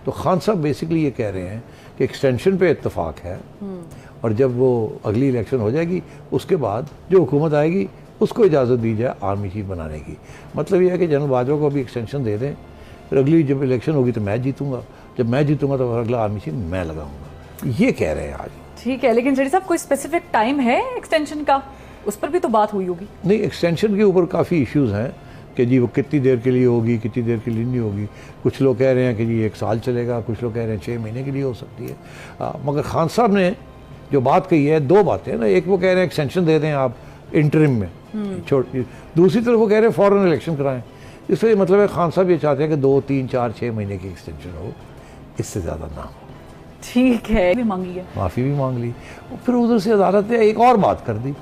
तो खान साहब बेसिकली ये कह रहे हैं कि एक्सटेंशन पे इत्तेफाक है और जब वो अगली इलेक्शन हो जाएगी उसके बाद जो हुकूमत आएगी उसको इजाज़त दी जाए आर्मी चीफ बनाने की। मतलब ये है कि जनरल बाजवा को अभी एक्सटेंशन दे दें, फिर अगली जब इलेक्शन होगी तो मैं जीतूंगा, जब मैं जीतूंगा तो अगला आर्मी चीफ मैं लगाऊंगा, ये कह रहे हैं आज। ठीक है, लेकिन जड़ी साहब कोई स्पेसिफिक टाइम है एक्सटेंशन का? उस पर भी तो बात हुई होगी। नहीं, एक्सटेंशन के ऊपर काफ़ी इश्यूज़ हैं कि जी वो कितनी देर के लिए होगी, कितनी देर के लिए नहीं होगी। कुछ लोग कह रहे हैं कि जी 1 साल चलेगा, कुछ लोग कह रहे हैं 6 महीने के लिए हो सकती है। मगर खान साहब ने जो बात कही है, 2 बातें ना, एक वो कह रहे हैं एक्सटेंशन दे दें आप इंटरिम में छोटी, दूसरी तरफ वो कह रहे हैं फॉरेन इलेक्शन कराएं। इसलिए मतलब है खान साहब ये चाहते हैं कि 2, 3, 4, 6 महीने की एक्सटेंशन हो, इससे ज़्यादा ना हो। ठीक है, भी मांगी है, माफ़ी भी मांग ली, फिर उधर से अदालत ने एक और बात कर दी,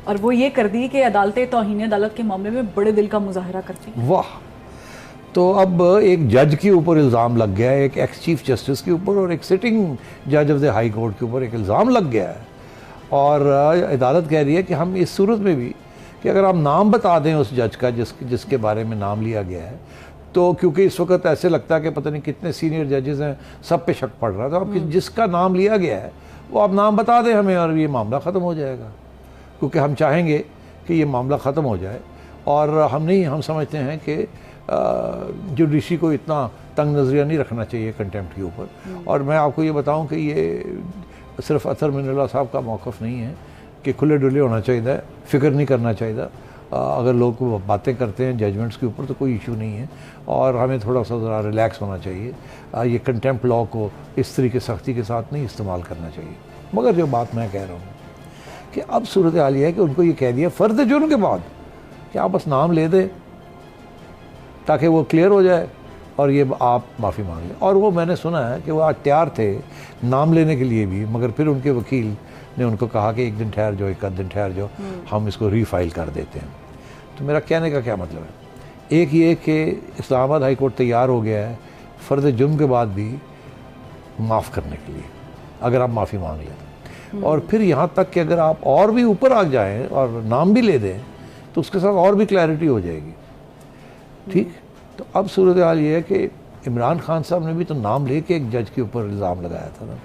और वो ये कर दी कि अदालतें तौहीन अदालत के मामले में बड़े दिल का मुजाहरा करती। वाह। तो अब एक जज के ऊपर इल्ज़ाम लग गया है, एक एक्स चीफ जस्टिस के ऊपर और एक सिटिंग जज ऑफ द हाई कोर्ट के ऊपर एक इल्ज़ाम लग गया है। और अदालत कह रही है कि हम इस सूरत में भी कि अगर आप नाम बता दें उस जज का जिसके बारे में नाम लिया गया है, तो क्योंकि इस वक्त ऐसे लगता है कि पता नहीं कितने सीनियर जजेस हैं, सब पे शक पड़ रहा है, तो आप जिसका नाम लिया गया है वो आप नाम बता दें हमें और ये मामला ख़त्म हो जाएगा। क्योंकि हम चाहेंगे कि ये मामला ख़त्म हो जाए और हम समझते हैं कि जुडिशरी को इतना तंग नज़रिया नहीं रखना चाहिए कंटेम्प्ट के ऊपर। और मैं आपको ये बताऊं कि ये सिर्फ अतर मिनल्ला साहब का मौक़िफ़ नहीं है कि खुले डुले होना चाहिए, फ़िक्र नहीं करना चाहिए। अगर लोग बातें करते हैं जजमेंट्स के ऊपर तो कोई इशू नहीं है और हमें थोड़ा सा ज़रा रिलैक्स होना चाहिए। ये कंटेम्प्ट लॉ को इस तरीके सख्ती के साथ नहीं इस्तेमाल करना चाहिए। मगर जो बात मैं कह रहा हूँ कि अब सूरत हाल ये है कि उनको ये कह दिया फ़र्द जुर्म के बाद कि आप बस नाम ले दें ताकि वो क्लियर हो जाए और ये आप माफ़ी मांग लें। और वो मैंने सुना है कि वो आज तैयार थे नाम लेने के लिए भी, मगर फिर उनके वकील ने उनको कहा कि 1 दिन ठहर जाओ, 1 दिन ठहर जाओ, हम इसको रीफाइल कर देते हैं। तो मेरा कहने का क्या मतलब है, एक ये कि इस्लामाबाद हाई कोर्ट तैयार हो गया है फ़र्द जुर्म के बाद भी माफ़ करने के लिए अगर आप माफ़ी मांग लें। और फिर यहाँ तक कि अगर आप और भी ऊपर आ जाएं और नाम भी ले दें तो उसके साथ और भी क्लैरिटी हो जाएगी। ठीक, तो अब सूरत हाल ये है कि इमरान खान साहब ने भी तो नाम लेके एक जज के ऊपर इल्ज़ाम लगाया था ना,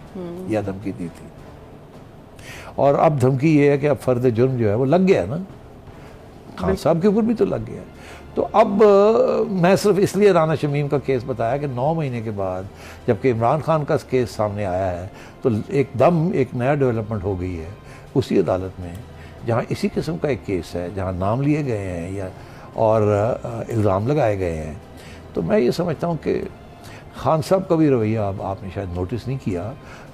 या धमकी दी थी, और अब धमकी ये है कि अब फ़र्द जुर्म जो है वो लग गया ना, खान साहब के ऊपर भी तो लग गया। तो अब मैं सिर्फ इसलिए राना शमीम का केस बताया कि 9 महीने के बाद जबकि इमरान खान का केस सामने आया है तो एकदम एक नया डेवलपमेंट हो गई है उसी अदालत में जहाँ इसी किस्म का एक केस है, जहाँ नाम लिए गए हैं या और इल्ज़ाम लगाए गए हैं। तो मैं ये समझता हूँ कि खान साहब का भी रवैया अब आपने शायद नोटिस नहीं किया।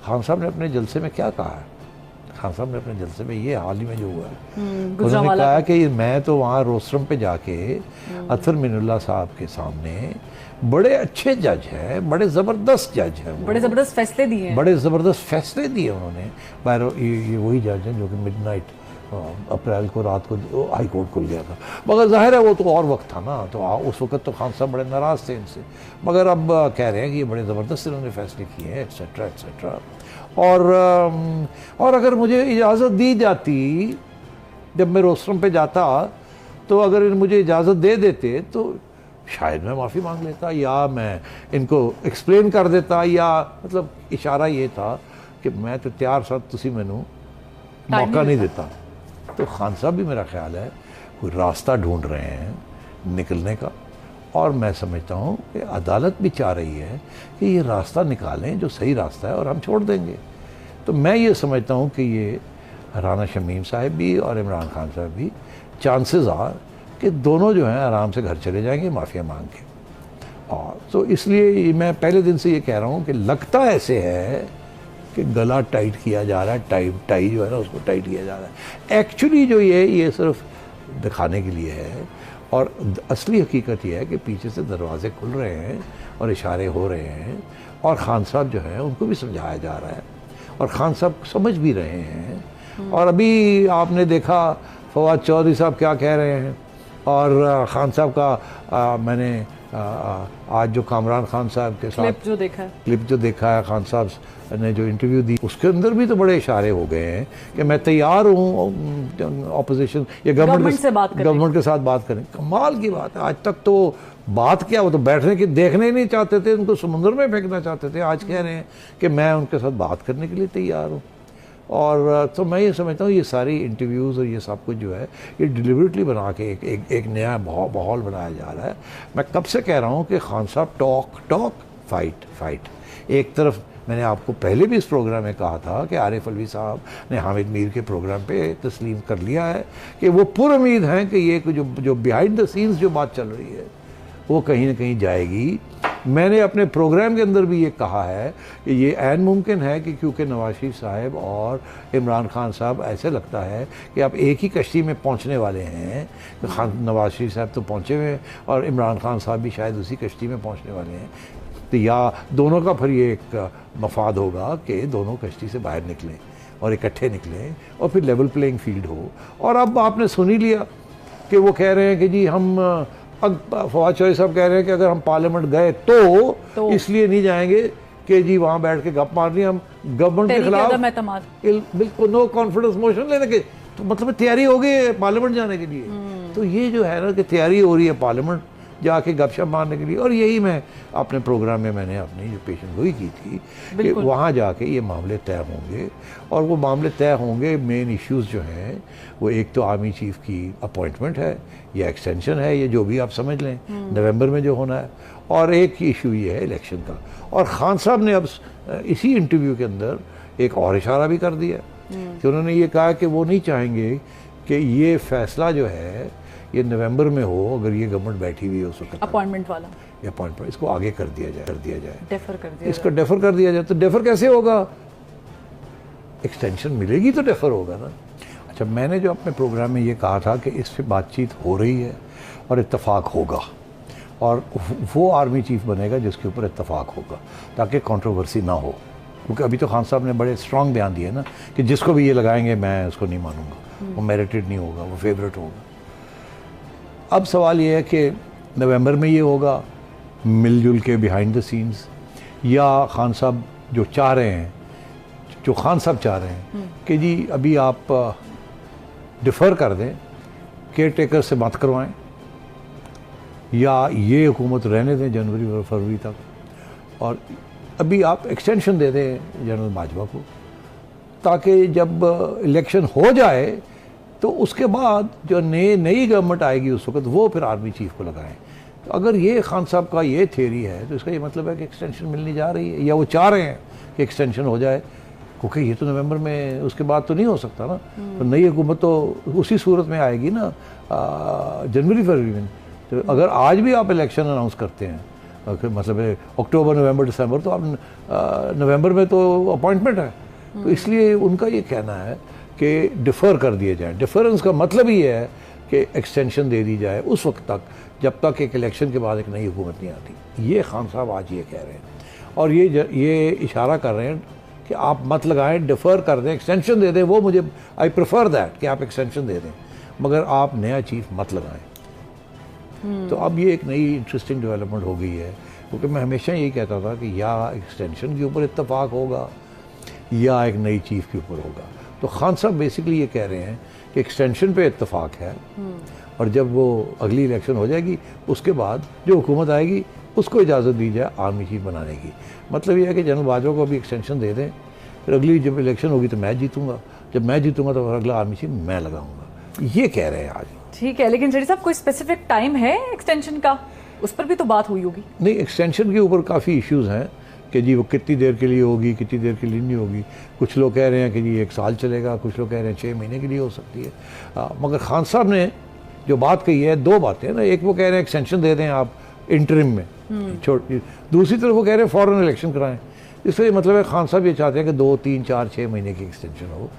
खान साहब ने अपने जलसे में क्या कहा है? खान साहब ने अपने जलसे में ये हाल ही में जो हुआ है, उन्होंने कहा कि मैं तो वहाँ रोस्ट्रम पे जाके अतर मिनुल्लाह साहब के सामने बड़े अच्छे जज हैं, बड़े ज़बरदस्त जज हैं, बड़े ज़बरदस्त फैसले दिए, बड़े ज़बरदस्त फैसले दिए उन्होंने। ये वही जज हैं जो कि मिडनाइट अप्रैल को रात को हाई कोर्ट खुल गया था, मगर जाहिर है वो तो और वक्त था ना, तो उस वक्त तो खान साहब बड़े नाराज़ थे इनसे, मगर अब कह रहे हैं कि ये बड़े ज़बरदस्त इन्होंने फैसले किए हैं एक्सेट्रा एक्सेट्रा। और अगर मुझे इजाज़त दी जाती, जब मैं रोस्ट्रम पे जाता तो अगर मुझे इजाज़त दे देते तो शायद मैं माफ़ी मांग लेता या मैं इनको एक्सप्लेन कर देता, या मतलब इशारा ये था कि मैं तो तैयार साथ तुसी मैनू मौका नहीं देता। तो खान साहब भी मेरा ख्याल है कोई रास्ता ढूंढ रहे हैं निकलने का, और मैं समझता हूँ कि अदालत भी चाह रही है कि ये रास्ता निकालें जो सही रास्ता है और हम छोड़ देंगे। तो मैं ये समझता हूँ कि ये राना शमीम साहब भी और इमरान खान साहब भी चांसेस आर कि दोनों जो हैं आराम से घर चले जाएंगे माफ़िया मांग के। और तो इसलिए मैं पहले दिन से ये कह रहा हूँ कि लगता ऐसे है कि गला टाइट किया जा रहा है, टाई जो है ना उसको टाइट किया जा रहा है। एक्चुअली जो ये सिर्फ दिखाने के लिए है, और असली हकीकत यह है कि पीछे से दरवाजे खुल रहे हैं और इशारे हो रहे हैं, और खान साहब जो है उनको भी समझाया जा रहा है और खान साहब समझ भी रहे हैं। और अभी आपने देखा फवाद चौधरी साहब क्या कह रहे हैं, और खान साहब का मैंने आज जो कामरान खान साहब के साथ क्लिप जो देखा है खान साहब ने जो इंटरव्यू दी, उसके अंदर भी तो बड़े इशारे हो गए हैं कि मैं तैयार हूँ ऑपोजिशन या गवर्नमेंट के साथ बात करें। कमाल की बात है, आज तक तो बात क्या, वो तो बैठने की देखने ही नहीं चाहते थे, उनको समुद्र में फेंकना चाहते थे। आज कह रहे हैं कि मैं उनके साथ बात करने के लिए तैयार हूँ। और तो मैं ये समझता हूँ ये सारी इंटरव्यूज़ और ये सब कुछ जो है ये डिलिबरेटली बना के एक नया माहौल बनाया जा रहा है। मैं कब से कह रहा हूँ कि खान साहब टॉक फाइट। एक तरफ मैंने आपको पहले भी इस प्रोग्राम में कहा था कि आरिफ अलवी साहब ने हामिद मीर के प्रोग्राम पे तस्लीम कर लिया है कि वो पुरुम्मीद हैं कि ये जो बिहाइंड द सीन्स जो बात चल रही है वो कहीं ना कहीं जाएगी। मैंने अपने प्रोग्राम के अंदर भी ये कहा है कि ये ऐन मुमकिन है कि क्योंकि नवाज शरीफ साहब और इमरान खान साहब ऐसे लगता है कि आप एक ही कश्ती में पहुंचने वाले हैं। नवाज शरीफ साहब तो पहुंचे हुए हैं और इमरान खान साहब भी शायद उसी कश्ती में पहुंचने वाले हैं। तो या दोनों का फिर ये एक मफाद होगा कि दोनों कश्ती से बाहर निकलें और इकट्ठे निकलें और फिर लेवल प्लेइंग फील्ड हो। और अब आपने सुन ही लिया कि वो कह रहे हैं कि जी हम फवाद चौधरी साहब कह रहे हैं कि अगर हम पार्लियामेंट गए तो इसलिए नहीं जाएंगे कि जी वहाँ बैठ के गप मारनी, हम गवर्नमेंट के खिलाफ बिल्कुल नो कॉन्फिडेंस मोशन लेने के, तो मतलब तैयारी हो गई है पार्लियामेंट जाने के लिए। तो ये जो है ना कि तैयारी हो रही है पार्लियामेंट जाके गपशप मारने के लिए। और यही मैं अपने प्रोग्राम में मैंने अपनी जो पेशन गोई की थी कि वहाँ जाके ये मामले तय होंगे और वो मामले तय होंगे। मेन इश्यूज़ जो हैं वो एक तो आर्मी चीफ की अपॉइंटमेंट है या एक्सटेंशन है, ये जो भी आप समझ लें नवंबर में जो होना है, और एक इशू ये है इलेक्शन का। और खान साहब ने अब इसी इंटरव्यू के अंदर एक और इशारा भी कर दिया कि उन्होंने ये कहा कि वो नहीं चाहेंगे कि ये फैसला जो है ये नवंबर में हो, अगर ये गवर्नमेंट बैठी हुई है उस वक्त अपॉइंटमेंट वाला या अपॉइंटमेंट, इसको आगे कर दिया जाए इसको डेफर कर दिया जाए। तो डेफर कैसे होगा? एक्सटेंशन मिलेगी तो डेफर होगा ना। अच्छा, मैंने जो अपने प्रोग्राम में ये कहा था कि इस पर बातचीत हो रही है और इत्तेफाक होगा और वो आर्मी चीफ बनेगा जिसके ऊपर इत्तेफाक होगा ताकि कंट्रोवर्सी ना हो। क्योंकि अभी तो खान साहब ने बड़े स्ट्रॉन्ग बयान दिए ना कि जिसको भी ये लगाएंगे मैं उसको नहीं मानूंगा, वो मेरिटेड नहीं होगा, वो फेवरेट होगा। अब सवाल ये है कि नवंबर में ये होगा मिलजुल के बिहाइंड द सीन्स, या खान साहब जो चाह रहे हैं, जो खान साहब चाह रहे हैं कि जी अभी आप डिफ़र कर दें, केयर टेकर से मत करवाएं, या ये हुकूमत रहने दें जनवरी और फरवरी तक, और अभी आप एक्सटेंशन दे दें जनरल बाजवा को, ताकि जब इलेक्शन हो जाए तो उसके बाद जो नई गवर्नमेंट आएगी उस वक्त वो फिर आर्मी चीफ को लगाएं। तो अगर ये खान साहब का ये थ्योरी है तो इसका ये मतलब है कि एक्सटेंशन मिलने जा रही है, या वो चाह रहे हैं कि एक्सटेंशन हो जाए, क्योंकि ये तो नवंबर में उसके बाद तो नहीं हो सकता ना। तो नई हुकूमत तो उसी सूरत में आएगी ना जनवरी फरवरी में। तो अगर आज भी आप इलेक्शन अनाउंस करते हैं, मतलब अक्टूबर नवंबर दिसंबर, तो आप नवंबर में तो अपॉइंटमेंट है। तो इसलिए उनका ये कहना है कि डिफ़र कर दिए जाए। डिफरेंस का मतलब ही है कि एक्सटेंशन दे दी जाए उस वक्त तक जब तक एक इलेक्शन के बाद एक नई हुकूमत नहीं आती। ये खान साहब आज ये कह रहे हैं और ये इशारा कर रहे हैं कि आप मत लगाएं, डिफ़र कर दें, एक्सटेंशन दे दें। वो मुझे आई प्रेफर दैट कि आप एक्सटेंशन दे दें, मगर आप नया चीफ मत लगाएं। तो अब ये एक नई इंटरेस्टिंग डेवलपमेंट हो गई है, क्योंकि मैं हमेशा यही कहता था कि या एक्सटेंशन के ऊपर इत्तेफाक होगा या एक नई चीफ के ऊपर होगा। तो खान साहब बेसिकली ये कह रहे हैं कि एक्सटेंशन पे इत्तेफाक है और जब वो अगली इलेक्शन हो जाएगी उसके बाद जो हुकूमत आएगी उसको इजाज़त दी जाए आर्मी चीफ बनाने की। मतलब ये है कि जनरल बाजवा को अभी एक्सटेंशन दे दें, फिर अगली जब इलेक्शन होगी तो मैं जीतूंगा, जब मैं जीतूंगा तो अगला आर्मी चीफ मैं लगाऊंगा। ये कह रहे हैं आज। ठीक है, लेकिन जड़ी साहब कोई स्पेसिफिक टाइम है एक्सटेंशन का? उस पर भी तो बात हुई होगी। नहीं, एक्सटेंशन के ऊपर काफ़ी इश्यूज़ हैं कि जी वो कितनी देर के लिए होगी, कितनी देर के लिए नहीं होगी। कुछ लोग कह रहे हैं कि जी 1 साल चलेगा, कुछ लोग कह रहे हैं 6 महीने के लिए हो सकती है। मगर खान साहब ने जो बात कही है, 2 बातें ना, एक वो कह रहे हैं एक्सटेंशन दे दें आप इंटरिम में, दूसरी तरफ वो कह रहे हैं फॉरेन इलेक्शन कराएं। इसका ये मतलब है खान साहब ये चाहते हैं कि 2, 3, 4, 6 महीने की एक्सटेंशन हो।